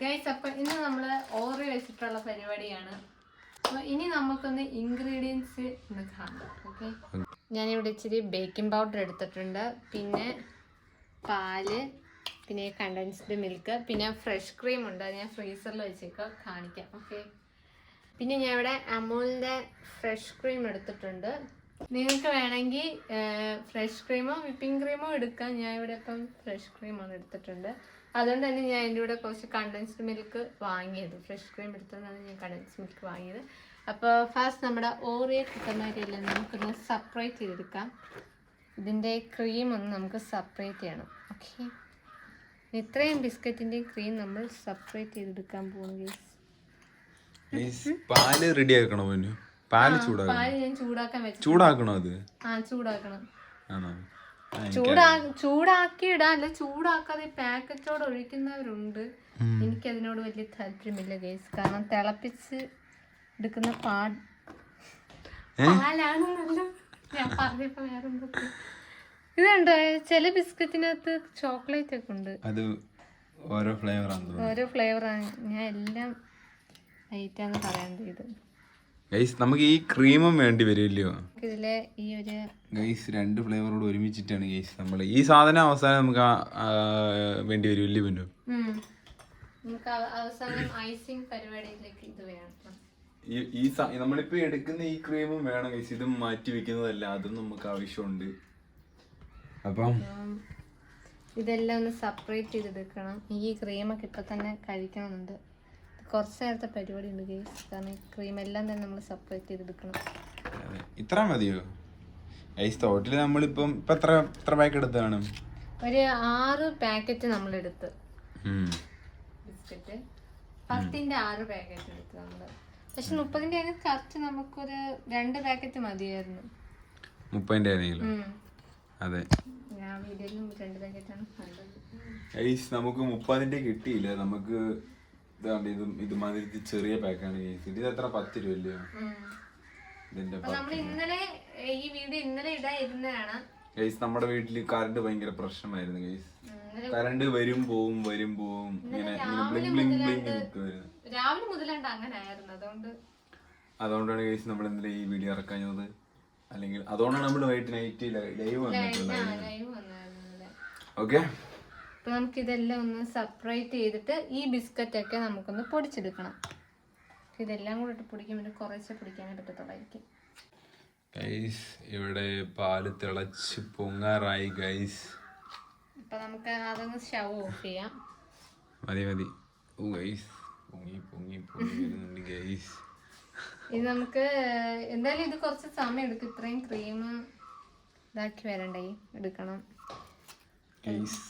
Guys, അപ്പൊ ഇന്ന് നമ്മള് ഓറി വെച്ചിട്ടുള്ള പരിപാടിയാണ്. അപ്പൊ ഇനി നമുക്കൊന്ന് ഇൻഗ്രീഡിയൻസ് ഒന്ന് കാണാം. ഓക്കെ, ഞാനിവിടെ ഇച്ചിരി ബേക്കിംഗ് പൗഡർ എടുത്തിട്ടുണ്ട്, പിന്നെ പാല്, പിന്നെ കണ്ടൻസ്ഡ് മിൽക്ക്, പിന്നെ ഫ്രഷ് ക്രീം ഉണ്ട്. അത് ഞാൻ ഫ്രീസറിൽ വെച്ചേക്ക് കാണിക്കാം. ഓക്കെ, പിന്നെ ഞാൻ ഇവിടെ അമൂലിന്റെ ഫ്രഷ് ക്രീം എടുത്തിട്ടുണ്ട്. നിങ്ങൾക്ക് വേണമെങ്കിൽ ഫ്രഷ് ക്രീമോ വിപ്പിംഗ് ക്രീമോ എടുക്കാം. ഞാൻ ഇവിടെ ഇപ്പം ഫ്രഷ് ക്രീമാണ് എടുത്തിട്ടുണ്ട്. അതുകൊണ്ട് തന്നെ ഞാൻ എൻ്റെ കൂടെ കുറച്ച് കണ്ടൻസ്ഡ് മിൽക്ക് വാങ്ങിയത്. ഫ്രഷ് ക്രീം എടുത്തതാണ് ഞാൻ കണ്ടൻസ്ഡ് മിൽക്ക് വാങ്ങിയത്. അപ്പോൾ ഫസ്റ്റ് നമ്മുടെ ഓറിയോ കിട്ടുന്നവരെല്ലാം നമുക്കൊന്ന് സെപ്പറേറ്റ് ചെയ്തെടുക്കാം. ഇതിൻ്റെ ക്രീം ഒന്ന് നമുക്ക് സെപ്പറേറ്റ് ചെയ്യണം. ഓക്കെ, ഇത്രയും ബിസ്ക്കറ്റിൻ്റെയും ക്രീം നമ്മൾ സെപ്പറേറ്റ് ചെയ്തെടുക്കാൻ പോകുന്നു. പാല് റെഡി ആക്കണോ? പാല് ഞാൻ ചൂടാക്കാൻ വെച്ചു. ചൂടാക്കണോ? അത് ചൂടാക്കണം. ആണോ? ചൂടാക്കി ഇടാം, അല്ല ചൂടാക്കാതെ പാക്കറ്റോട് ഒഴിക്കുന്നവരുണ്ട്. എനിക്ക് അതിനോട് വലിയ താല്പര്യമില്ല ഗൈസ്. കാരണം തിളപ്പിച്ച് എടുക്കുന്ന പാലാണ് നല്ലത്. ഞാൻ പറഞ്ഞപ്പോ വേറെ എന്തൊക്കെ ഇതുണ്ട്. ചില ബിസ്ക്കറ്റിനകത്ത് ചോക്ലേറ്റ് ഒക്കെ ഉണ്ട്. അത് ഓരോ ഫ്ലേവറാണ്. ഞാൻ എല്ലാം ഐറ്റാന്ന് പറയാൻ ചെയ്ത്. ഗൈസ്, നമുക്ക് ഈ ക്രീമും വേണ്ടി വരുമല്ലോ. ഇതിലെ ഈ ഒരു ഗൈസ് 2 ഫ്ലേവറോട് ഒരുമിച്ചിട്ടാണ് ഗൈസ് നമ്മൾ ഈ സാധനം അവസാനം നമുക്ക് വേണ്ടി വരും. ഇല്ലേ പിന്നെ നമുക്ക് അവസാനം ഐസിങ് പരിപാടിയിലേക്ക് ഇത് വേണം. ഈ നമ്മളിപ്പോ എടുക്കുന്ന ഈ ക്രീമും വേണം ഗൈസ്. ഇതും മാറ്റി വെക്കുന്നതല്ല, അതും നമുക്ക് ആവശ്യമുണ്ട്. അപ്പം ഇതെല്ലാം ഒന്ന് സെപ്പറേറ്റ് ചെയ്തെടുക്കണം. ഈ ക്രീമൊക്കെ ഇപ്പൊ തന്നെ കഴിക്കണമെന്നുണ്ട്. കുറച്ച് നേരത്തെ പരിപാടി ഉണ്ട് ഗൈസ്. കാരണം ക്രീം എല്ലാം തന്നെ നമ്മൾ സെപ്പറേറ്റ് ചെയ്തെടുക്കണം. ഇത്ര മതിയോ ഗൈസ്? ടോട്ടല് നമ്മളിപ്പം എത്ര പാക്ക് എടുത്താണ്? ഒരു 6 പാക്കറ്റ് നമ്മൾ എടുത്ത് ബിസ്ക്കറ്റ്. 10ന്റെ 6 പാക്കറ്റ് എടുത്ത് നമ്മള്. പക്ഷെ 30ന്റെ ആണെങ്കിൽ കറക്റ്റ് നമുക്കൊരു 2 പാക്കറ്റ് മതിയായിരുന്നു. 30ന്റെ ആണെങ്കിലും അതെ, ഞാൻ വീഡിയോയിലും 2 പാക്കറ്റാണ് കണ്ടത്. ഗൈസ് നമുക്ക് 30ന്റെ കിട്ടിയില്ല. നമുക്ക് ഇതുമാതിരി ചെറിയ പാക്കാണ് ഗൈസ്. ഇത് എത്ര? 10 രൂപയല്ലേ ഇതിന്റെ? ഈ വീഡിയോ ഇന്നലെ ഇടായിരുന്നതാണ് ഗൈസ്. നമ്മുടെ വീട്ടില് കറണ്ട് ഭയങ്കര പ്രശ്നമായിരുന്നു ഗൈസ്. കറണ്ട് വരും പോവും ഇങ്ങനെ രാവിലെ മുതലാണ്ട് അങ്ങനെ ആയിരുന്നു. അതുകൊണ്ടാണ് ഗൈസ് നമ്മൾ ഇന്നലെ ഈ വീഡിയോ ഇറക്കാഞ്ഞത്. അല്ലെങ്കിൽ അതുകൊണ്ടാണ് നമ്മൾ നൈറ്റ് ലൈവ് വന്നിട്ടുള്ളത്. ഓക്കെ, അപ്പൊ നമുക്ക് ഇതെല്ലാം ഒന്ന് സെപ്പറേറ്റ് ചെയ്തിട്ട് ഈ ബിസ്ക്കറ്റ് ഒക്കെ നമുക്കൊന്ന് പൊടിച്ചെടുക്കണം. ഇതെല്ലാം കൂടെ ഇട്ട് പൊടിക്കുമ്പോൾ കുറച്ച് പൊടിക്കാനേ പറ്റത്തുള്ളായിരിക്കും. ഗൈസ്, ഇവിടെ പാല് തിളച്ച് പൊങ്ങാറായി ഗൈസ്. അപ്പൊ നമുക്ക് അതൊന്ന് സ്റ്റവ് ഓഫ് ചെയ്യാം. മതി. ഓ ഗൈസ്, പൊങ്ങി വരുന്നുണ്ട് ഗൈസ്. ഇത് നമുക്ക് എന്തായാലും ഇത് കുറച്ച് സമയം എടുക്കും. ഇത്രയും ക്രീം ഇതാക്കി വരണ്ടേ, എടുക്കണം ഗൈസ്.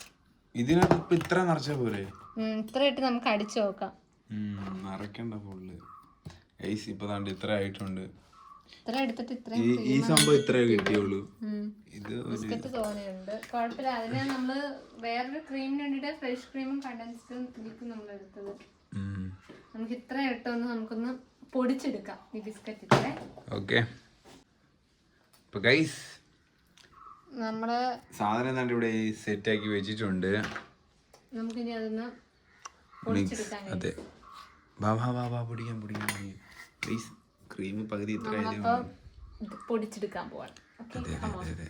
ഇതിനകത്ത് ഇപ്പൊ ഇത്ര നിറച്ച പോലെ ഇത്ര ഇട്ട് നമുക്ക് അടിച്ചു നോക്കാം. നിറയ്ക്കണ്ട ഫുള്ള് ഗൈസ്. ഇപ്പൊ താണ്ട് ഇത്ര ആയിട്ടുണ്ട്. ഇത്ര എടുത്തിട്ട് ഈ സംഭവം ഇത്രേ കിട്ടിയുള്ളൂ. ഇത് ബിസ്ക്കറ്റ് തോനെയുണ്ട്, കുഴപ്പമില്ല. അതിന് നമ്മള് വേറൊരു ക്രീമിന് വേണ്ടിട്ട് ഫ്രഷ് ക്രീമും കണ്ടൻസ്ഡ് മിൽക്കും നമ്മൾ എടുത്തത്. നമുക്ക് ഇത്ര ഇട്ടൊന്ന് നമുക്കൊന്ന് പൊടിച്ചെടുക്കാം ഈ ബിസ്ക്കറ്റ് ഇത്ര. ഓക്കെ, ഇപ്പൊ ഗൈസ് നമ്മുടെ സാധനം എന്താണ്ട് ഇവിടെ സെറ്റ് ആക്കി വെച്ചിട്ടുണ്ട്. നമുക്കിനി അതൊന്ന് പൊടിച്ചെടുക്കാൻ. അതെ, പൊടിക്കാൻ ഗൈസ്. ക്രീം പകുതി ഇത്ര പൊടിച്ചെടുക്കാൻ പോവാണ്. അതെ.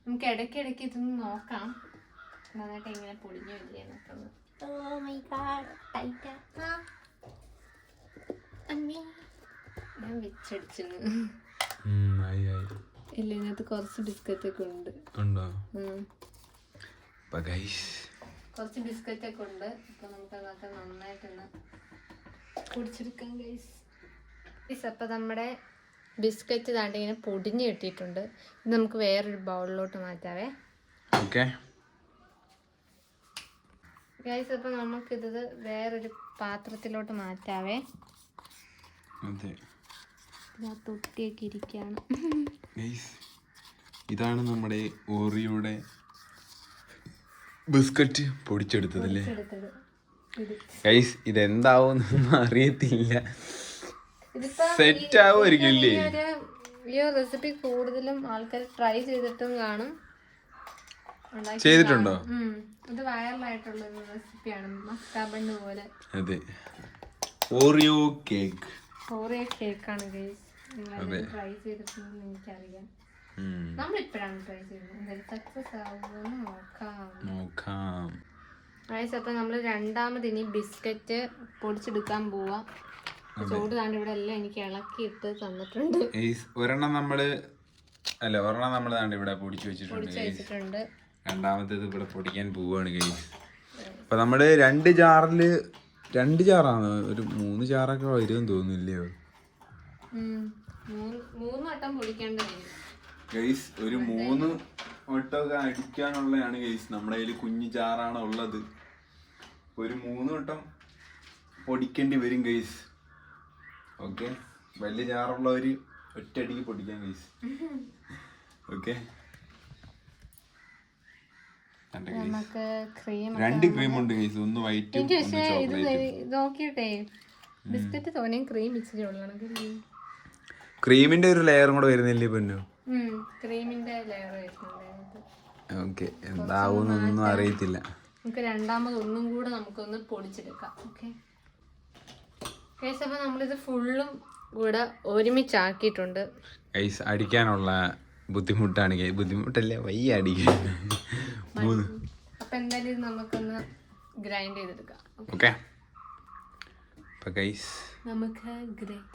നമുക്ക് ഇടയ്ക്കിടയ്ക്ക് ഇതൊന്ന് നോക്കാം നന്നായിട്ട് ഇങ്ങനെ പൊടിഞ്ഞു വരിക. ഞാൻ വെച്ചടിച്ചു. ഇല്ല, ഇതിനകത്ത് കുറച്ച് ബിസ്ക്കറ്റ് ഒക്കെ ഉണ്ട്. കുറച്ച് ബിസ്ക്കറ്റ് ഒക്കെ ഉണ്ട്. അപ്പൊ നമുക്ക് അതൊക്കെ നന്നായിട്ടൊന്ന് പൊടിച്ചെടുക്കാം ഗൈസ്. അപ്പൊ നമ്മുടെ ബിസ്ക്കറ്റ് താണ്ട് ഇങ്ങനെ പൊടിഞ്ഞ് കിട്ടിയിട്ടുണ്ട്. ഇത് നമുക്ക് വേറൊരു ബൗളിലോട്ട് മാറ്റാവേ. ഗൈസ്, അപ്പൊ നമുക്കിത് വേറൊരു പാത്രത്തിലോട്ട് മാറ്റാവേ. തൊട്ടിയൊക്കെ ഇരിക്കുകയാണ്. ഇതാണ് നമ്മുടെ ഓറിയോയുടെ ബിസ്ക്കറ്റ് പൊടിച്ചെടുത്തതല്ലേ ഗൈസ്. ഇതെന്താവുന്നൊന്നും അറിയത്തില്ല. ഇതിപ്പോ സെറ്റ് ആവുമായിരിക്കും ഇല്ലേ? ഈ റെസിപ്പി കൂടുതലും ആൾക്കാർ ട്രൈ ചെയ്തിട്ടും കാണും, ചെയ്തിട്ടുണ്ടോ? ഇത് വൈറലായിട്ടുള്ള ഒരു റെസിപ്പിയാണ്, മസ്കാബണ്ണ് പോലെ. അതെ, ഓറിയോ കേക്ക്. ഓറിയോ കേക്കാണ് ഗൈസ്. നിങ്ങൾ ട്രൈ ചെയ്തിട്ടുണ്ടെന്ന് എനിക്കറിയാം. നമ്മളിപ്പോഴാണ് ട്രൈ ചെയ്യുന്നത്. സക്സസ് ആവുമെന്ന് നോക്കാം. ഗൈസ്, അപ്പൊ നമ്മള് രണ്ടാമത് ഇനി ബിസ്ക്കറ്റ് പൊടിച്ചെടുക്കാൻ പോവാ. ചൂട് താണ്ട് ഇവിടെ എല്ലാം എനിക്ക് ഇളക്കിയിട്ട് തന്നിട്ടുണ്ട്. ഒരെണ്ണം നമ്മള് താണ്ട് ഇവിടെ പൊടിച്ചു വെച്ചിട്ടുണ്ട്. രണ്ടാമത്തേത് ഇവിടെ പൊടിക്കാൻ പോവാണ് ഗൈസ്. അപ്പൊ നമ്മള് രണ്ട് ജാറാണ്, ഒരു 3 ജാറൊക്കെ വരുമെന്ന് തോന്നുന്നില്ലയോ? 3 വട്ടം പൊടിക്കേണ്ടത് ഗൈസ്. ഒരു 3 വട്ടമൊക്കെ അടിക്കാനുള്ളതാണ് ഗൈസ്. നമ്മുടെ കയ്യിൽ കുഞ്ഞു ജാറാണ് ഉള്ളത്. ഒരു 3 വട്ടം പൊടിക്കേണ്ടി വരും ഗൈസ്. ഓക്കെ, വലിയ ജാറുള്ളവര് ഒറ്റയടിക്ക് പൊടിക്കാം ഗൈസ്. ഓക്കെ, നമുക്ക് ക്രീം 2 ക്രീം ഉണ്ട് ഗൈസ്, ഒന്ന് വൈറ്റ് ഒന്ന് ചോക്ലേറ്റ്. നോക്കിയിട്ടേ ബിസ്ക്കറ്റ് തോനെയും ക്രീം ഇച്ചിരി ഉള്ളതാണ്. ക്രീമിന്റെ ഒരു ലെയറും കൂടെ വരുന്നില്ലേ പൊന്നു? ക്രീമിന്റെ ലെയർ വരുന്നുണ്ട്. ഓക്കെ, എന്താവുന്നൊന്നും അറിയത്തില്ല. നമുക്ക് രണ്ടാമത് ഒന്നും കൂടെ നമുക്കൊന്ന് പൊടിച്ചെടുക്കാം. ഓക്കെ ഗൈസ്, അപ്പൊ നമ്മളിത് ഫുള്ളും കൂടെ ഒരുമിച്ചാക്കിയിട്ടുണ്ട്. ഗൈസ്, അടിക്കാനുള്ള ബുദ്ധിമുട്ടാണ്. ബുദ്ധിമുട്ടല്ലേ, വയ്യ അടിക്കാൻ. അപ്പൊ എന്തായാലും ഇത് നമുക്കൊന്ന് ഗ്രൈൻഡ് ചെയ്തെടുക്കാം. ഓക്കെ, അപ്പൊ ഗൈസ് നമുക്ക് ഗ്രൈൻഡ് ചെയ്യാം.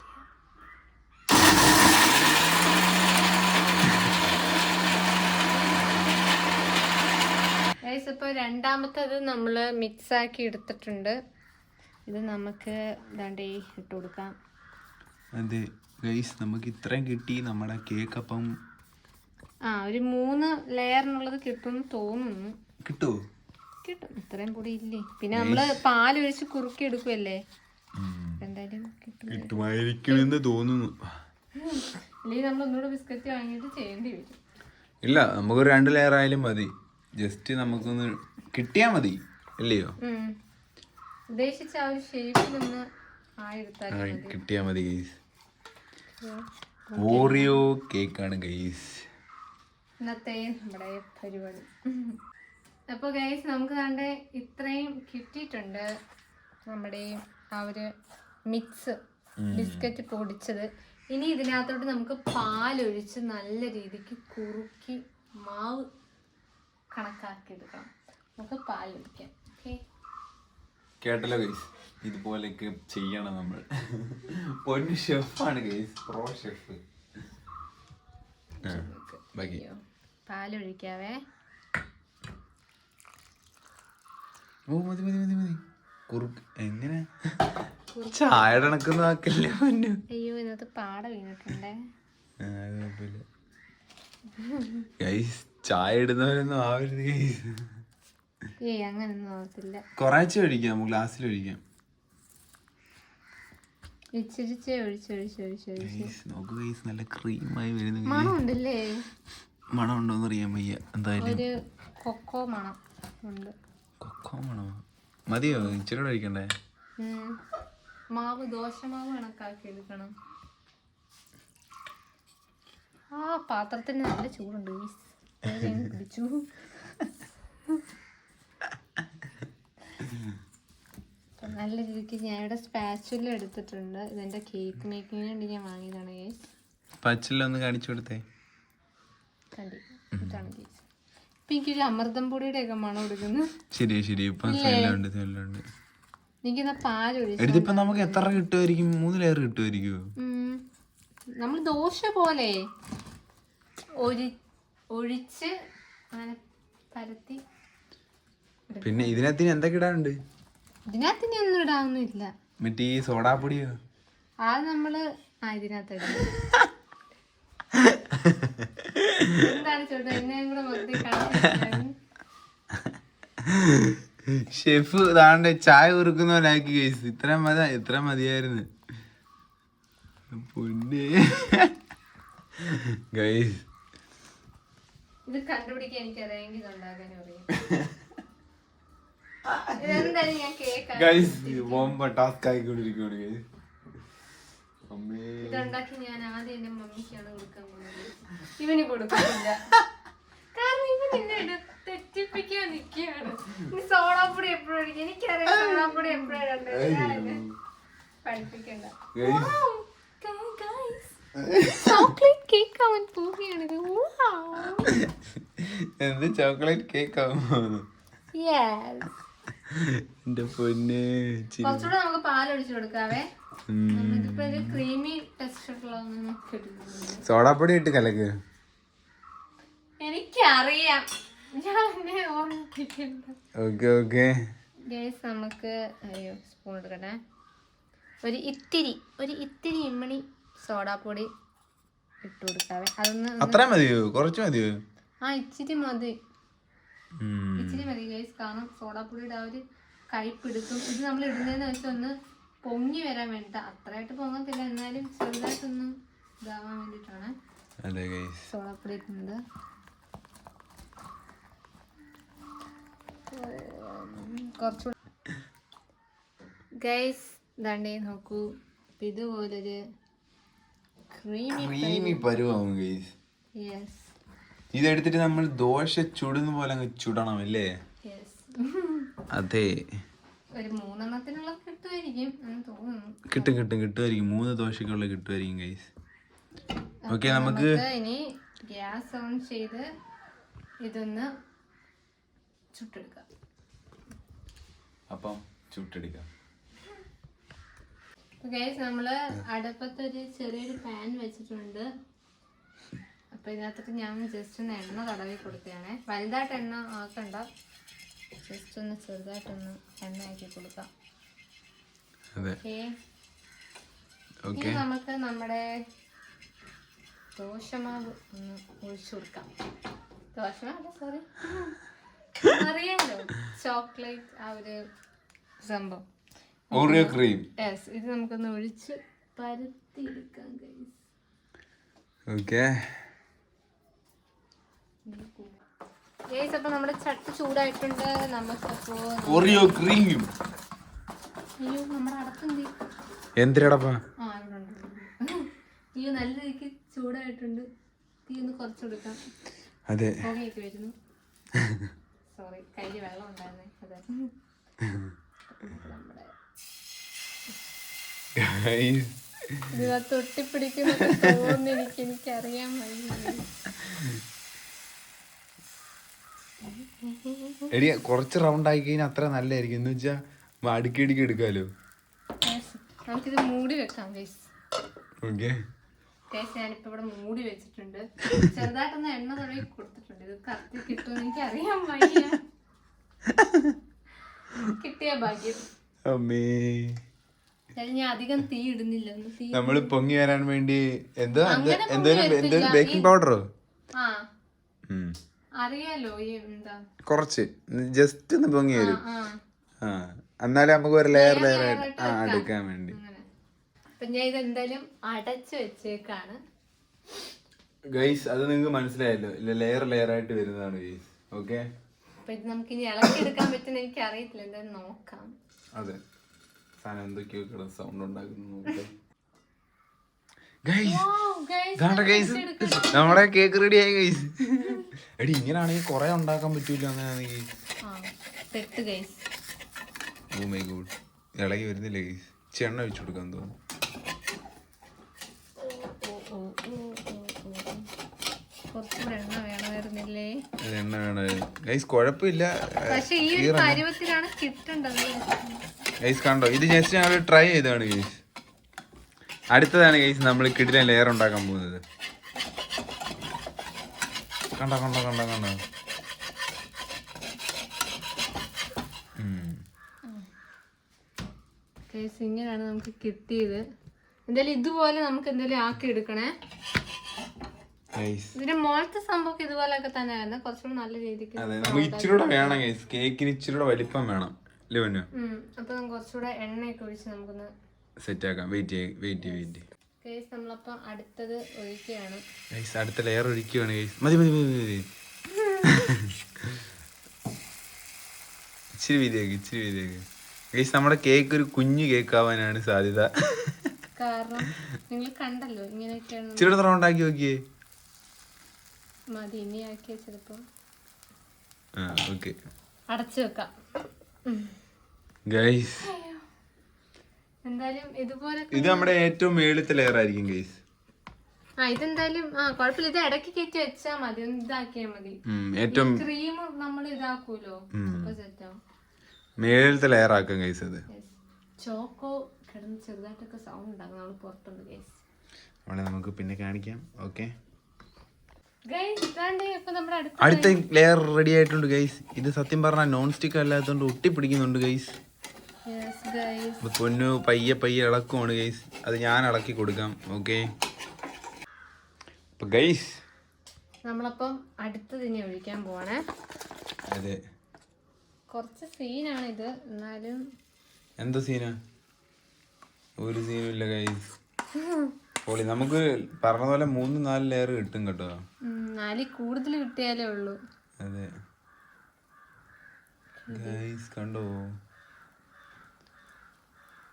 ഗൈസ്, ഇപ്പൊ രണ്ടാമത്തത് നമ്മള് മിക്സ് ആക്കി എടുത്തിട്ടുണ്ട്. ഇത് നമുക്ക് ദാണ്ടേ ഇട്ട് കൊടുക്കാം. അതെ ഗൈസ്, നമുക്ക് ഇത്രയും കിട്ടി നമ്മുടെ കേക്ക്. അപ്പം ഒരു 3 ലെയറിനുള്ളത് കിട്ടും തോന്നുന്നു. കിട്ടും. ഇത്രയും പൊടി ഇല്ലേ? പിന്നെ നമ്മള് പാലൊഴിച്ച് കുറുക്കി എടുക്കുമല്ലേ, എന്തായാലും കിട്ടുമായിരിക്കുമെന്ന് തോന്നുന്നു. അല്ലെങ്കിൽ നമ്മൾ ഒന്നുകൂടെ ബിസ്ക്കറ്റ് വാങ്ങിയിട്ട് ചെയ്യേണ്ടി വരും. ഇല്ല, നമുക്ക് 2 ലെയർ ആയാലും മതി. ജസ്റ്റ് നമുക്കൊന്ന് കിട്ടിയാ മതി, അല്ലയോ? ഉദ്ദേശിച്ച ആ ഒരു ഷേപ്പിലൊന്ന് കിട്ടിയാ മതി ഗൈസ്. ഓറിയോ കേക്കാണ് ഗൈസ് ഇന്നത്തെ നമ്മുടെ പരിപാടി. അപ്പോൾ ഗൈസ്, നമുക്ക് കണ്ട് ഇത്രയും കിട്ടിയിട്ടുണ്ട്. നമ്മുടെ ആ ഒരു മിക്സ് ബിസ്ക്കറ്റ് പൊടിച്ചത്. ഇനി ഇതിനകത്തോട്ട് നമുക്ക് പാലൊഴിച്ച് നല്ല രീതിക്ക് കുറുക്കി മാവ് കണക്കാക്കി എടുക്കണം. നമുക്ക് പാലൊഴിക്കാം. ഓക്കെ, കേട്ടല്ലോ ഗൈസ്, ഇതുപോലെയൊക്കെ ചെയ്യണം നമ്മൾ. പൊന്നു ഷെഫാണ് ഗൈസ്, പ്രോ ഷെഫ്. പാലൊഴിക്കാവേ. മതി മതി മതി മതി. കുറുക്ക് എങ്ങനെ ചായ കണക്കൊന്നും ആക്കല്ലേ പൊന്നു. അയ്യോ, ഇതിനകത്ത് പാട വീണിട്ടുണ്ടേ. ഗൈസ്, ചായ ഇടുന്നവരൊന്നും ആവരുത് ഗൈസ്. അങ്ങനൊന്നും ആവത്തില്ല. കുറച്ച് ഒഴിക്കാം, നമുക്ക് ഗ്ലാസ്സിൽ ഒഴിക്കാം. നോക്ക് ഗൈസ്, നല്ല ക്രീമായി വരുന്നു. മണമുണ്ടല്ലേ? മണം ഉണ്ടോന്ന് അറിയാൻ വയ്യ. എന്തായാലും ഒരു കൊക്കോ മണം ഉണ്ട്. കൊക്കോ മണോ? മതിയോ? ഇച്ചിരി കൂടെ ഒഴിക്കണ്ടേ? മാവ് ദോശമാവ് കണക്കാക്കി എടുക്കണം. ആ പാത്രത്തിന് നല്ല ചൂടുണ്ട് പിടിച്ചു. നല്ല രീതിക്ക് ഞാൻ ഇവിടെ സ്പാച്ചുല എടുത്തിട്ടുണ്ട്. ഇതെന്റെ കേക്ക് മേക്കിങ്ങിന് വേണ്ടി ഞാൻ വാങ്ങിയതാണ് ഗൈസ്. സ്പാച്ചുല ഒന്ന് കാണിച്ചു കൊടുത്തേ. കണ്ടി, ഇതാണ് ഗൈസ്. ഇപ്പൊ എനിക്കൊരു അമൃതം പൊടിയുടെ ഒക്കെ മണം എടുക്കുന്നു. ശരി ശരി, ഇപ്പൊ സ്മെല്ലുണ്ട്. എനിക്കെന്നാ പാലൊഴിച്ചു. ഇതിപ്പോ നമുക്ക് എത്ര കിട്ടുമായിരിക്കും? 3 ലെയർ കിട്ടുമായിരിക്കുമോ? നമ്മൾ ദോശ പോലെ ഒഴിച്ച് അങ്ങനെ പരത്തി. പിന്നെ ഇതിനകത്തിന് എന്തൊക്കെ ഇടാനുണ്ട്? ഇതിനകത്ത് ഇനി ഒന്നും ഇടാനൊന്നുമില്ല. മറ്റേ ഈ സോഡാപ്പൊടിയോ? അത് നമ്മള് ഇതിനകത്ത് എന്താണ് ചോദിച്ചത്? എന്നെ കൂടെ മൊത്തം ഷെഫ് താണ്ടെ ചായ കുറുക്കുന്ന പോലെ ആക്കി ഗൈസ്. ഇത്ര മതിയായിരുന്നു പൊന്നേ ഗൈസ്. ഇത് കണ്ടുപിടിക്കാൻ എനിക്കറിയാമെങ്കിൽ ഇതുണ്ടാക്കാനും അറിയാം. ഗൈസ്, ബോംബ ടാസ്ക് ആയിക്കൊണ്ടിരിക്കുകയാണ് ഗൈസ്. ഇതുണ്ടാക്കി ഞാൻ ആദ്യം എന്റെ മമ്മിക്കാണ് കൊടുക്കാൻ പോകുന്നത്. ഇവന് കൊടുക്കുന്നില്ല, കാരണം ഇവൻ എന്നെ തെറ്റിപ്പിക്കാൻ നിൽക്കുകയാണ്. സോഡാപ്പൊടി എപ്പോഴും ഒഴിക്കും, എനിക്കറിയാം സോഡാപ്പൊടി എപ്പോഴും പഠിപ്പിക്കണ്ട. ചോക്ലേറ്റ് കേക്ക് ആവാൻ പോവുകയാണിത്. എന്ത് ചോക്ലേറ്റ് കേക്ക് ആവുന്നു? എന്റെ പൊന്നെ, കുറച്ചുകൂടെ നമുക്ക് പാലൊഴിച്ചു കൊടുക്കാവേ. ഇതിപ്പോ ഒരു ക്രീമി ടെക്സ്ചറിലൊന്നും കിട്ടുന്നില്ല. സോഡാപ്പൊടി ഇട്ട് കലക്ക്. എനിക്കറിയാം, ഞാൻ എന്നെ ഓർമ്മിപ്പിക്കണ്ട. ഓക്കെ ഓക്കെ ഗൈസ്, നമുക്ക് സ്പൂൺ എടുക്കട്ടെ. ഒരു ഇത്തിരി ഇമ്മണി സോഡാപ്പൊടി ഇട്ട് കൊടുക്കാവേ. അതൊന്ന് അത്ര മതിയോ? കുറച്ച് മതിയോ? ആ ഇച്ചിരി മതി ഗൈസ്, കാരണം സോഡാപ്പൊടിയുടെ ആ ഒരു കയ്പെടുക്കും. ഇത് നമ്മൾ ഇടുന്നതെന്ന് വെച്ചാൽ ഒന്ന് പൊങ്ങി വരാൻ വേണ്ടിട്ട്, അത്രയായിട്ട് പൊങ്ങത്തില്ല, എന്നാലും ചെറുതായിട്ടൊന്ന് ഇതാവാൻ വേണ്ടിട്ടാണ് സോഡാപ്പൊടി ഇടുന്നത്. കുറച്ചുകൂടെ ഗൈസ് ദാണ്ടേ നോക്കൂ, ഇതുപോലൊരു ക്രീമി പരുവാവും ഗൈസ്. യെസ്, ഇതെടുത്തിട്ട് നമ്മൾ ദോശ ചുടുന്ന പോലെ അങ്ങ് ചുടണം അല്ലേ? യെസ്. അതെ, ഒരു 3 എണ്ണത്തിനുള്ള കിട്ടുമായിരിക്കും എന്ന് തോന്നുന്നു. കിട്ടുമായിരിക്കും 3 ദോശക്കുള്ള കിട്ടുമായിരിക്കും ഗൈസ്. ഓക്കെ, നമുക്ക് ഇനി ഗ്യാസ് ഓൺ ചെയ്ത് ഇതൊന്ന് ചുട്ടെടുക്കാം. അപ്പം ചുട്ടെടുക്കാം. ഗൈസ്, നമ്മള് അടുപ്പത്തൊരു ചെറിയൊരു പാൻ വെച്ചിട്ടുണ്ട്. അപ്പൊ ഇതിനകത്തിട്ട് ഞാൻ ജസ്റ്റ് ഒന്ന് എണ്ണ തടവി കൊടുക്കുകയാണേ. വലുതായിട്ട് എണ്ണ ആക്കണ്ട, ജസ്റ്റ് ഒന്ന് ചെറുതായിട്ടൊന്ന് എണ്ണ ആക്കി കൊടുക്കാം. ഇനി നമുക്ക് നമ്മുടെ ദോശമാവ് ഒന്ന് ഒഴിച്ചു കൊടുക്കാം. ദോശമാവ് സോറി, അറിയാലോ ചോക്ലേറ്റ് ആ ഒരു സംഭവം, ഓറിയോ ക്രീം. യെസ്, ഇത് നമുക്കൊന്ന് ഒഴിച്ച് പരത്തിയെടുക്കാം ഗൈസ്. ഓക്കെ ഗൈസ്, അപ്പൊ നമ്മുടെ ചട്ടി ചൂടായിട്ടുണ്ട്. നമുക്കപ്പോ ഓറിയോ ക്രീം. അയ്യോ, നമ്മുടെ അടപ്പെന്ത്? എന്തിനടപ്പാ? ആ, ഇവിടെ ഉണ്ട്. അയ്യോ, നല്ല രീതിക്ക് ചൂടായിട്ടുണ്ട്. തീ ഒന്ന് കുറച്ചെടുക്കാം. അതെ, പുകയൊക്കെ വരുന്നു. സോറി, കയ്യിൽ വെള്ളം ഉണ്ടായിരുന്നേ. അതെ, നമ്മുടെ ഇതിനകത്ത് ഒട്ടിപ്പിടിക്കുന്നൊക്കെ തോന്നുന്നു. എനിക്കറിയാൻ വയ്യ. എടി, കുറച്ച് റൗണ്ട് ആയി കഴിഞ്ഞാൽ അത്ര നല്ലതായിരിക്കും. എന്ന് വെച്ചാ അടുക്കി എടുക്കാലോ. നമുക്കിത് മൂടി വെക്കാം ഗൈസ്. ഓക്കെ ഗൈസ്, ഞാനിപ്പോ ഇവിടെ മൂടി വെച്ചിട്ടുണ്ട്. ചെറുതായിട്ടൊന്ന് എണ്ണ തടവി കൊടുത്തിട്ടുണ്ട്. ഇത് കത്തി കിട്ടുമെന്ന് എനിക്ക് അറിയാൻ വയ്യ. കിട്ടിയ ഭാഗ്യം. ഞാൻ അധികം തീ ഇടുന്നില്ല. നമ്മള് പൊങ്ങി വരാൻ വേണ്ടി എന്തോരം ബേക്കിംഗ് പൗഡറോ? ആ, അറിയാലോ, എന്താ കുറച്ച് ജസ്റ്റ് ഒന്ന് പൊങ്ങി വരും. എന്നാലും നമുക്ക് ഒരു ലെയർ ആയിട്ട് എടുക്കാൻ വേണ്ടി. അപ്പൊ ഞാൻ ഇത് എന്തായാലും അടച്ചു വെച്ചേക്കാണ് ഗൈസ്. അത് നിങ്ങൾക്ക് മനസ്സിലായല്ലോ, ലെയർ ആയിട്ട് വരുന്നതാണ് ഗൈസ്. ഓക്കെ, അപ്പൊ ഇത് നമുക്ക് ഇനി ഇളക്കി എടുക്കാൻ പറ്റുന്ന എനിക്ക് അറിയത്തില്ല. എന്തായാലും നോക്കാം. അതെ, സാധനം എന്തൊക്കെയോ സൗണ്ട് ഉണ്ടാക്കുന്നു. നമ്മുടെ കേക്ക് റെഡി ആയി ഗൈസ്. എടി, ഇങ്ങനാണെങ്കിൽ കൊറേ ഉണ്ടാക്കാൻ പറ്റൂല. ഓ മൈ ഗോഡ്, ഇളകി വരുന്നില്ല ഗൈസ്. ചെണ്ണ വെച്ചു കൊടുക്കാൻ തോന്നുന്നു. എണ്ണ വേണമായിരുന്നു ഗൈസ്. കുഴപ്പമില്ല ഗൈസ്. കണ്ടോ, ഇത് ജസ്റ്റ് ഞങ്ങൾ ട്രൈ ചെയ്താണ് ഗൈസ്. അടുത്തതാണ് ഗൈസ് നമ്മൾ കിടിലൻ ലെയർ ഉണ്ടാക്കാൻ പോകുന്നത്. കണ്ടോ കണ്ടോ കണ്ടോ കണ്ടോ. ഇങ്ങനെയാണ് നമുക്ക് കിട്ടിയത്. എന്തായാലും ഇതുപോലെ നമുക്ക് എന്തായാലും ആക്കി എടുക്കണേ. ഇതിന്റെ മോളത്തെ സംഭവം ഇതുപോലെയൊക്കെ തന്നെ ആയിരുന്നു, കുറച്ചുകൂടെ നല്ല രീതിക്ക്. ഇച്ചിരൂടെ വേണം ഗൈസ്, കേക്കിന് ഇച്ചിരൂടെ വലിപ്പം വേണം. അപ്പൊ കുറച്ചുകൂടെ എണ്ണയൊക്കെ ഒഴിച്ച് നമുക്കൊന്ന് സെറ്റ് ആക്കാം. വെയിറ്റ്. നമ്മളപ്പോ അടുത്തത് ഒഴിക്കുകയാണ്. അടുത്ത ലെയർ ഒഴിക്കുകയാണ് ഗൈസ്. മതി. ഇച്ചിരി വീതിയാക്കി ഗൈസ്. നമ്മുടെ കേക്ക് ഒരു കുഞ്ഞു കേക്ക് ആവാനാണ് സാധ്യത. കാരണം നിങ്ങൾ കണ്ടല്ലോ ഇങ്ങനെയൊക്കെയാണ് ഇച്ചിരി റൗണ്ട് ആക്കി നോക്കിയേ. മതി, ഇനി ആക്കിയ ചിലപ്പോ ഓക്കെ അടച്ചു വെക്കാം. ഗൈസ് എന്തായാലും ഇതുപോലെ ഇത് നമ്മുടെ ഏറ്റവും മേളിലത്തെ ലെയർ ആയിരിക്കും ഗൈസ്. ഇതെന്തായാലും കുഴപ്പമില്ല, ഇത് ഇടയ്ക്ക് കയറ്റി വെച്ചാ മതി, ഒന്ന് ഇതാക്കിയാ മതി. ഏറ്റവും ക്രീം നമ്മൾ ഇതാക്കൂലോ, അപ്പൊ സെറ്റാവും. മേളിലത്തെ ലെയർ ആക്കാം ഗൈസ്. ഇത് ചോക്കോ കിടന്ന് ചെറുതായിട്ടൊക്കെ സൗണ്ട് ഉണ്ടാകും, നമ്മൾ പുറത്തുണ്ട് ഗൈസ്. അവിടെ നമുക്ക് പിന്നെ കാണിക്കാം. ഓക്കെ, അടുത്ത അടുത്ത ലെയർ റെഡി ആയിട്ടുണ്ട് ഗൈസ്. ഇത് സത്യം പറഞ്ഞാൽ നോൺ സ്റ്റിക്ക് അല്ലാത്തതുകൊണ്ട് ഒട്ടിപ്പിടിക്കുന്നുണ്ട് ഗൈസ്. പൊന്നു പയ്യെ പയ്യെ ഇളക്കുവാണ് ഗൈസ്. അത് ഞാൻ ഇളക്കി കൊടുക്കാം. ഓക്കെ, അപ്പൊ ഗൈസ് നമ്മളപ്പം അടുത്തത് ഇനി ഒഴിക്കാൻ പോവാണേ. അതെ, കുറച്ച് സീനാണ് ഇത്, എന്നാലും എന്താ സീനാ? ഒരു സീനും ഇല്ല ഗൈസ്. പൊളി. നമുക്ക് പറഞ്ഞ പോലെ 3-4 ലെയർ കിട്ടും കേട്ടോ. 4 കൂടുതൽ കിട്ടിയാലേ ഉള്ളൂ. അതെ ഗൈസ്, കണ്ടോ?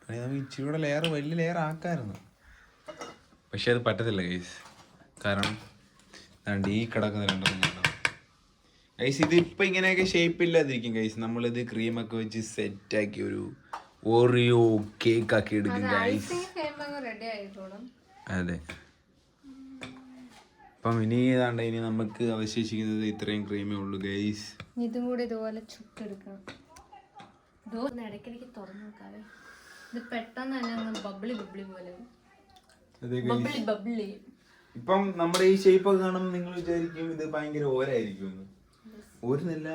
നമുക്ക് ഇച്ചിരി കൂടെ ലെയർ, വലിയ ലെയർ ആക്കായിരുന്നു, പക്ഷെ അത് പറ്റത്തില്ല ഗൈസ്. കാരണം ഈ കിടക്കുന്ന രണ്ടെണ്ണം കണ്ടോ ഗൈസ്. ഇത് ഇപ്പം ഇങ്ങനെയൊക്കെ ഷേപ്പ് ഇല്ലാതിരിക്കും ഗൈസ്. നമ്മളിത് ക്രീമൊക്കെ വെച്ച് സെറ്റാക്കി ഒരു ഓറിയോ കേക്ക് ആക്കി എടുക്കും ഗൈസ്. അതെ, അപ്പം ഇനി ഏതാണ്ട് ഇനി നമുക്ക് അവശേഷിക്കുന്നത് ഇത്രയും ക്രീമേ ഉള്ളൂ ഗൈസ്. ഇതും കൂടി ഇതുപോലെ ചുട്ടെടുക്കണം. ഇടയ്ക്കിടയ്ക്ക് തുറന്നു നോക്കാവേ, ഇത് പെട്ടെന്ന് തന്നെ ബബ്ലി ബബ്ലി പോലെ. ബബ്ലി ഇപ്പം നമ്മുടെ ഈ ഷേപ്പ് ഒക്കെ കാണുമ്പോൾ നിങ്ങൾ വിചാരിക്കും ഇത് ഭയങ്കര ഓരായിരിക്കും. ഓരുന്നില്ല,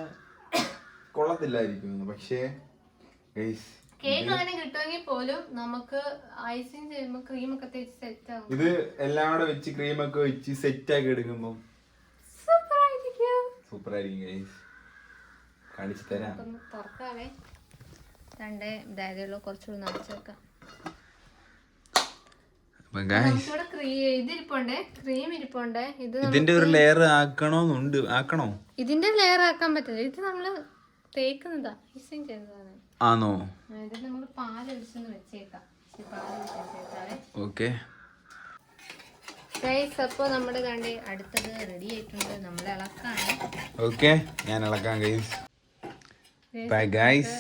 കൊള്ളത്തില്ലായിരിക്കും. പക്ഷേ ഗൈസ്, കേക്ക് അങ്ങനെ കിട്ടുമെങ്കിൽ പോലും നമുക്ക് ഐസിങ് ചെയ്യുമ്പോൾ ക്രീമൊക്കെ തേച്ച് സെറ്റ് ആവും. ഇത് എല്ലാം കൂടെ വെച്ച് ക്രീമൊക്കെ വെച്ച് സെറ്റ് ആക്കി എടുക്കുമ്പോൾ സൂപ്പർ ആയിരിക്കും ഗൈസ്. കാണിച്ചു തരാം. തുറക്കാവേ, രണ്ടേ ഇതായതുള്ളൂ, കുറച്ചുകൂടി നിറച്ച് വെക്കാം. ഇതിന്റെ ഒരു ലെയർ ആക്കണോന്നുണ്ട്. ആക്കണോ? ഇതിന്റെ ലെയർ ആക്കാൻ പറ്റില്ല, ഇത് നമ്മള് തേക്കുന്നതാ, ഐസിങ് ചെയ്യുന്നതാണ്. ആണോ? ഇതിൽ നമ്മൾ പാൽ ഒഴിച്ചൊന്ന് വെച്ചേക്കാം. ഓക്കെ ഗൈസ്, അപ്പൊ നമ്മുടെ കണ്ട് അടുത്തത് റെഡി ആയിട്ടുണ്ട്. നമ്മൾ ഇളക്കാണ്. ഓക്കെ, ഞാൻ ഇളക്കാം ഗൈസ്. Bye guys.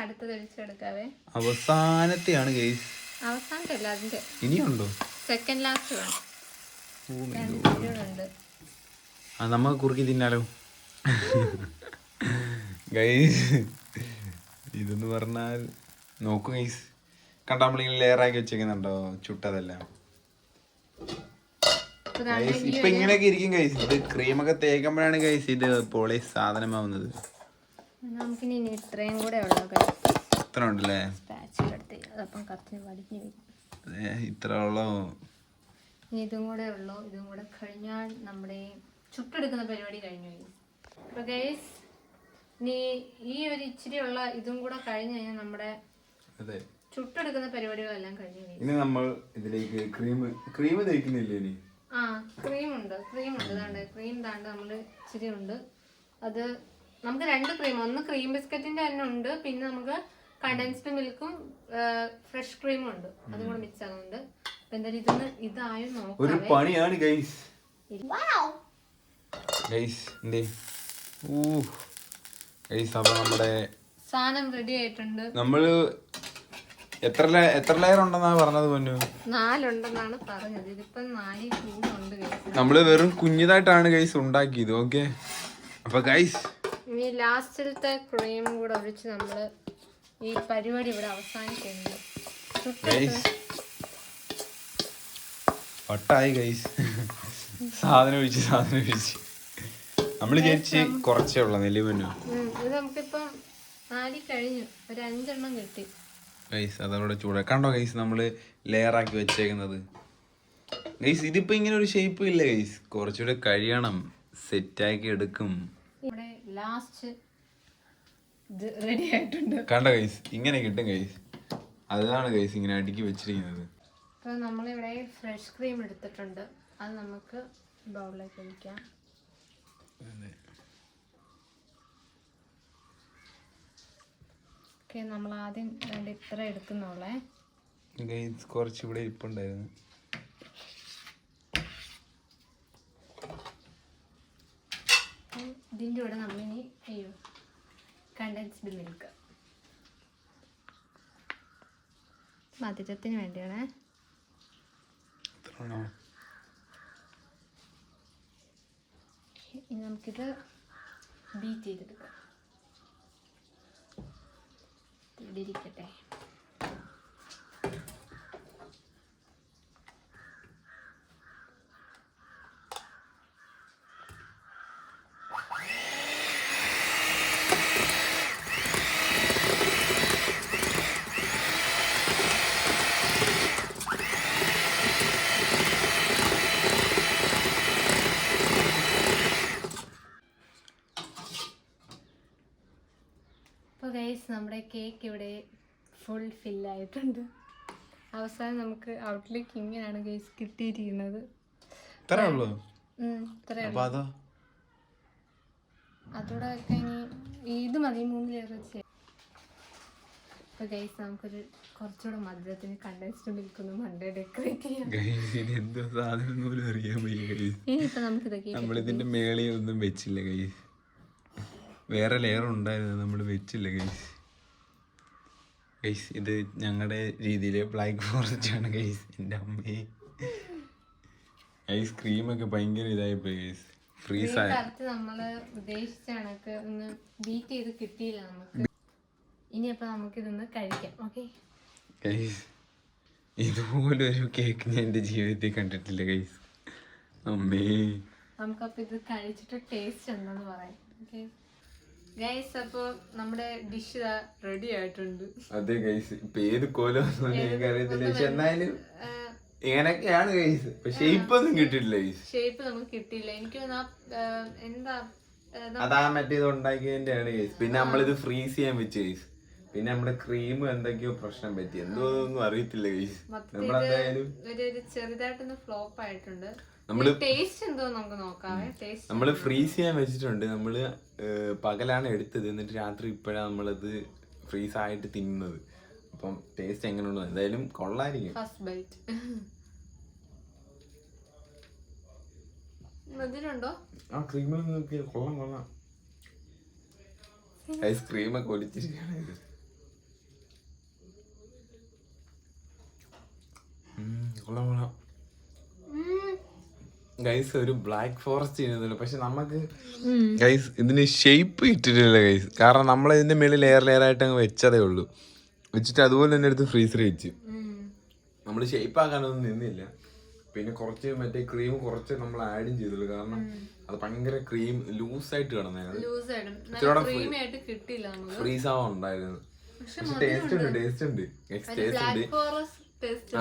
അടുത്തത് ഒഴിച്ചെടുക്കാവേ. അവസാനത്തെയാണ് ഗൈസ്. അവസാനത്തെ അല്ല, അതിന്റെ ഇനിയുണ്ടോ? സെക്കൻഡ് ലാസ്റ്റ് വേണം. നമുക്ക് കുറുക്കി തിന്നാലോ ഗൈസ്. ഇതെന്ന് പറഞ്ഞാൽ നോക്കൂ ഗൈസ്, കണ്ടാ നമ്മളിങ്ങനെ ലെയർ ആക്കി വെച്ചേക്കുന്നുണ്ടോ ചുട്ടതെല്ലാം. ഇപ്പൊ ഇങ്ങനെയൊക്കെ ഇരിക്കും ഗൈസ്. ഇത് ക്രീമൊക്കെ തേക്കുമ്പോഴാണ് ഗൈസ് ഇത് പൊളി സാധനമാവുന്നത്. നമുക്കിനി ഇത്രയും കൂടെ ഉള്ളൂ ഗൈസ്. ഇത്ര ഉണ്ടല്ലേ? ഇത്ര ഉള്ളോ? ഇതും കൂടെ ഉള്ളൂ. ഇതും കൂടെ കഴിഞ്ഞാൽ നമ്മുടെ ചുട്ടെടുക്കുന്ന പരിപാടി കഴിഞ്ഞു. അപ്പൊ ഗൈസ്, ഇനി ഈ ഒരു ഇച്ചിരി ഉള്ള ഇതും കൂടെ കഴിഞ്ഞു കഴിഞ്ഞാൽ നമ്മുടെ ചുട്ടെടുക്കുന്ന പരിപാടികളെല്ലാം കഴിഞ്ഞു. ഇനി നമ്മൾ ഇതിലേക്ക് ക്രീം തേക്കുന്നില്ലേ? ഇനി ക്രീം ഉണ്ട്. താണ്ട് ക്രീം താണ്ട് നമ്മൾ ഇച്ചിരി ഉണ്ട്. അത് നമുക്ക് 2 ക്രീം, ഒന്ന് ക്രീം ബിസ്ക്കറ്റിന്റെ തന്നെ ഉണ്ട്, പിന്നെ നമുക്ക് കണ്ടൻസ്ഡ് മിൽക്കും ഫ്രഷ് ക്രീമും ഉണ്ട്. അതും കൂടെ മിക്സ് ആകുന്നുണ്ട്. അപ്പൊ എന്തായാലും ഇതായും നോക്കാം. ഒരു പണിയാണ് ഗൈസ്. അപ്പൊ നമ്മുടെ സാധനം റെഡി ആയിട്ടുണ്ട്. നമ്മള് എത്ര ലെയർ ഉണ്ടെന്നാ പറഞ്ഞത്? പൊന്നു 4 ഉണ്ടെന്നാണ് പറഞ്ഞത്. ഇതിപ്പോ 4 കൂടുണ്ട് ഗൈസ്. നമ്മള് വെറും കുഞ്ഞിതായിട്ടാണ് ഗൈസ് ഉണ്ടാക്കിയത്. ഓക്കെ, അപ്പൊ ഗൈസ് ഇനി ലാസ്റ്റിലത്തെ ക്രീം കൂടെ ഒഴിച്ച് നമ്മള് ഈ പരിപാടി ഇവിടെ അവസാനിക്കുന്നു. ഒട്ടായി ഗൈസ്. സാധനം ഒഴിച്ച് നമ്മൾ വിചാരിച്ച് കുറച്ചേ ഉള്ള നെല്ലിമന്നു. ഇത് നമുക്കിപ്പം 4 കഴിഞ്ഞു, ഒരു 5 എണ്ണം കിട്ടി ഗൈസ്. അതവിടെ ചൂടാ കണ്ടോ ഗൈസ്, നമ്മള് ലെയർ ആക്കി വെച്ചേക്കുന്നത് ഗൈസ്. ഇതിപ്പോ ഇങ്ങനെ ഒരു ഷേപ്പ് ഇല്ല ഗൈസ്, കുറച്ചുകൂടെ കഴിയണം, സെറ്റാക്കി എടുക്കും. ഇവിടെ ലാസ്റ്റ് റെഡി ആയിട്ടുണ്ട്. കണ്ടോ ഗൈസ്, ഇങ്ങനെ കിട്ടും ഗൈസ്. അതാണ് ഗൈസ് ഇങ്ങനെ അടുക്കി വെച്ചിരിക്കുന്നത്. അപ്പോൾ നമ്മളിവിടെ ഫ്രഷ് ക്രീം എടുത്തിട്ടുണ്ട്, അത് നമുക്ക് ബൗളിലേക്ക് ഒഴിക്കാം. ഓക്കെ, നമ്മൾ ആദ്യം ഇത്ര എടുക്കുന്നുള്ളേ. ഗൈസ് കുറച്ച് ഇവിടെ ഇരിപ്പുണ്ടായിരുന്നു. ഇതിൻ്റെ കൂടെ നമ്മളിനി കണ്ടൻസ്ഡ് മിൽക്ക് മധുരത്തിന് വേണ്ടിയാണ്. ഇനി നമുക്കിത് ബീറ്റ് ചെയ്തെടുക്കാം. ഇവിടെ ഇരിക്കട്ടെ. അപ്പോൾ ഗൈസ് നമ്മുടെ കേക്ക് ഇവിടെ ഫുൾ ഫില്ലായിട്ടുണ്ട്. അവസാനം നമുക്ക് ഔട്ട്ലേക്ക് ഇങ്ങനെയാണ് ഗൈസ് കിട്ടിയിരിക്കുന്നത്. അതോടെ ഒക്കെ ഇനി ഇത് മതി 3 ലെയർ വെച്ച്. അപ്പോൾ ഗൈസ് നമുക്കൊരു കുറച്ചുകൂടെ മധുരത്തിന് കണ്ടൻസ്ഡ് മിൽക്ക് ഒന്ന് മണ്ടേ ഡെക്കറേറ്റ് ചെയ്യാം. ഇനിയിപ്പോൾ നമുക്കിതൊക്കെ നമ്മളിതിന്റെ മേളിൽ ഒന്നും വെച്ചില്ല ഗൈസ്. വേറെ ലെയർ ഉണ്ടായിരുന്നു, നമ്മൾ വെച്ചില്ല ഗൈസ്. ഗൈസ് ഇത് ഞങ്ങളുടെ രീതിയിൽ ബ്ലാക്ക് ഫോറസ്റ്റ് ആണ് ഗൈസ്. എൻ്റെ അമ്മേ ഐസ്ക്രീമൊക്കെ ഭയങ്കര ഇതായിപ്പോയി ഗൈസ്. ഫ്രീസായി. നമ്മൾ ഉദ്ദേശിച്ച കണക്ക് ഒന്ന് ബീറ്റ് ചെയ്ത് കിട്ടിയില്ല നമുക്ക്. ഇനിയപ്പോൾ നമുക്കിതൊന്ന് കഴിക്കാം. ഓക്കെ ഗൈസ്, ഇതുപോലൊരു കേക്ക് ഞാൻ എൻ്റെ ജീവിതത്തിൽ കണ്ടിട്ടില്ല ഗൈസ്. അമ്മേ, നമുക്കപ്പോൾ ഇത് കഴിച്ചിട്ട് ടേസ്റ്റ് എന്താന്ന് പറയാം. ഓക്കെ ഗൈസ്, അപ്പോൾ നമ്മുടെ ഡിഷ് റെഡി ആയിട്ടുണ്ട്. അതെ ഗൈസ്, ഇപ്പൊ ഏത് കോലമൊന്നും എനിക്കറിയത്തില്ല. പക്ഷെ എന്നാലും ഇങ്ങനൊക്കെയാണ് ഗൈസ്. ഷേപ്പ് ഒന്നും കിട്ടിയിട്ടില്ല ഗൈസ്. ഷേപ്പ് നമുക്ക് കിട്ടിയില്ല. എനിക്ക് എന്താ അതാ മറ്റേത് ഉണ്ടാക്കിയതിന്റെ ആണ് ഗൈസ്. പിന്നെ നമ്മളിത് ഫ്രീസ് ചെയ്യാൻ വെച്ച് ഗൈസ്. പിന്നെ നമ്മുടെ ക്രീം എന്തൊക്കെയോ പ്രശ്നം പറ്റി, എന്തോ ഒന്നും അറിയത്തില്ല ഗൈസ്. നമ്മളെന്തായാലും ചെറുതായിട്ടൊന്ന് ഫ്ലോപ്പ് ആയിട്ടുണ്ട്. നമ്മള് ടേസ്റ്റ് എന്തോ നമുക്ക് നോക്കാവേ. ടേസ്റ്റ് നമ്മള് ഫ്രീസ് ചെയ്യാൻ വെച്ചിട്ടുണ്ട്. നമ്മള് പകലാണ് എടുത്തത്, എന്നിട്ട് രാത്രി ഇപ്പോഴാണ് നമ്മളത് ഫ്രീസ് ആയിട്ട് തിന്നുന്നത്. അപ്പം ടേസ്റ്റ് എങ്ങനെയുണ്ടോ എന്തായാലും കൊള്ളായിരിക്കും. First byte മധുരമുണ്ടോ? ആ ക്രീമിൽ നോക്കിയാൽ കൊള്ളാം. ഐസ്ക്രീമൊക്കെ ഒലിച്ചിരിക്കുകയാണ് ഇത്. കൊള്ളാം. ഗൈസ്, ഒരു ബ്ലാക്ക് ഫോറസ്റ്റ് ചെയ്യുന്നില്ല, പക്ഷെ നമുക്ക് ഗൈസ് ഇതിന് ഷേപ്പ് ഇട്ടിട്ടില്ല ഗൈസ്. കാരണം നമ്മൾ ഇതിന്റെ മേളിൽ ലെയർ ആയിട്ട് അങ്ങ് വെച്ചതേ ഉള്ളൂ. വെച്ചിട്ട് അതുപോലെ തന്നെ എടുത്ത് ഫ്രീസർ വെച്ച് നമ്മൾ ഷേപ്പ് ആക്കാനൊന്നും നിന്നില്ല. പിന്നെ കുറച്ച് മറ്റേ ക്രീം കുറച്ച് നമ്മൾ ആഡും ചെയ്തുള്ളൂ. കാരണം അത് ഭയങ്കര ക്രീം ലൂസായിട്ട് കിടന്നായിരുന്നു. ഫ്രീസ് ആവാൻ ഉണ്ടായിരുന്നു. പക്ഷെ ടേസ്റ്റ് ഉണ്ട്.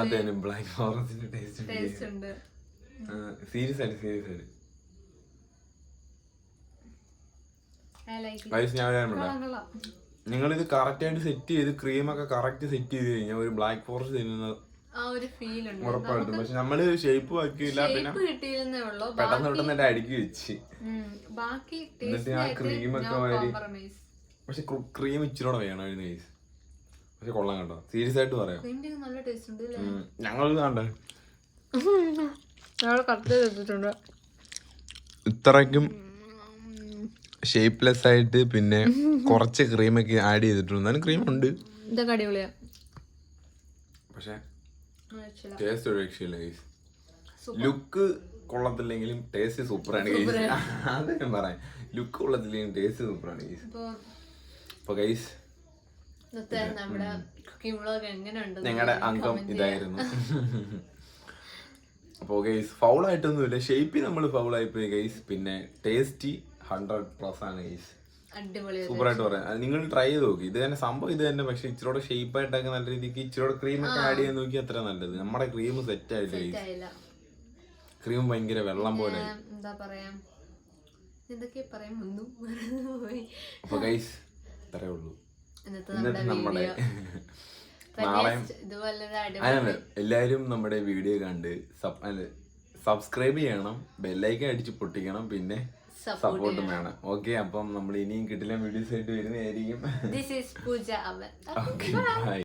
അതെ, ബ്ലാക്ക് ഫോറസ്റ്റിന്റെ ടേസ്റ്റ് ഉണ്ട്. സീരിയസ് ആയിട്ട് നിങ്ങൾ ഇത് കറക്റ്റ് ആയിട്ട് സെറ്റ് ചെയ്ത് ക്രീമൊക്കെ കറക്റ്റ് സെറ്റ് ചെയ്ത് കഴിഞ്ഞാൽ ഒരു ബ്ലാക്ക് ഫോറസ്റ്റ് തിന്നുന്ന ഉറപ്പായിട്ടും. പക്ഷെ നമ്മള് ഷേപ്പ് ആക്കിയില്ല. പിന്നെ പെട്ടെന്ന് അടുക്കി വെച്ച് എന്നിട്ട് ആ ക്രീമൊക്കെ മാറി. പക്ഷെ ക്രീം ഇച്ചിരൂടെ വേണമായിരുന്നു ഗൈസ്. പക്ഷെ കൊള്ളാം കേട്ടോ, സീരിയസ് ആയിട്ട് പറയാം. ഞങ്ങൾ കണ്ടേ ഇത്രയ്ക്കും ഷേപ്പ്ലെസ് ആയിട്ട് പിന്നെ കുറച്ച് ക്രീമൊക്കെ ആഡ് ചെയ്തിട്ടുണ്ട്. എന്നാലും ക്രീം ഉണ്ട്, പക്ഷെ ടേസ്റ്റ് ഒരു രക്ഷയില്ല ഗൈസ്. ലുക്ക് കൊള്ളത്തില്ലെങ്കിലും ടേസ്റ്റ് സൂപ്പറാണ് ഗൈസ്. അത് ഞാൻ പറയാം, ലുക്ക് കൊള്ളത്തില്ലെങ്കിലും ടേസ്റ്റ് സൂപ്പറാണ് ഗൈസ്. അപ്പൊ ഗൈസ് ഞങ്ങളുടെ അംഗം ഇതായിരുന്നു. അപ്പോൾ ഗൈസ് ഫൗളായിട്ടൊന്നുമില്ല, ഷേപ്പിൽ നമ്മൾ ഫൗളായിപ്പോയി ഗൈസ്. പിന്നെ ടേസ്റ്റി 100+ ആണ് ഗൈസ്. സൂപ്പറായിട്ട് പറയാം. നിങ്ങൾ ട്രൈ ചെയ്ത് നോക്കി. ഇത് തന്നെ സംഭവം ഇത് തന്നെ, പക്ഷെ ഇച്ചിരൂടെ ഷേപ്പായിട്ടൊക്കെ നല്ല രീതിക്ക് ഇച്ചിരൂടെ ക്രീമൊക്കെ ആഡ് ചെയ്യാൻ നോക്കി അത്ര നല്ലത്. നമ്മുടെ ക്രീം സെറ്റ് ആയിട്ട് ഗൈസ്. ക്രീം ഭയങ്കര വെള്ളം പോലെ. അപ്പൊ ഗൈസ് ഇത്രേ ഉള്ളൂ ഇന്നത്തെ നമ്മുടെ. നാളെ എല്ലാവരും നമ്മുടെ വീഡിയോ കണ്ട് സബ്സ്ക്രൈബ് ചെയ്യണം, ബെല്ലൈക്കൻ അടിച്ച് പൊട്ടിക്കണം, പിന്നെ സപ്പോർട്ടും വേണം. ഓക്കെ, അപ്പം നമ്മൾ ഇനിയും കിട്ടില്ല വീഡിയോസ് ആയിട്ട് വരുന്നതായിരിക്കും. This is Pooja Avan. Okay, bye.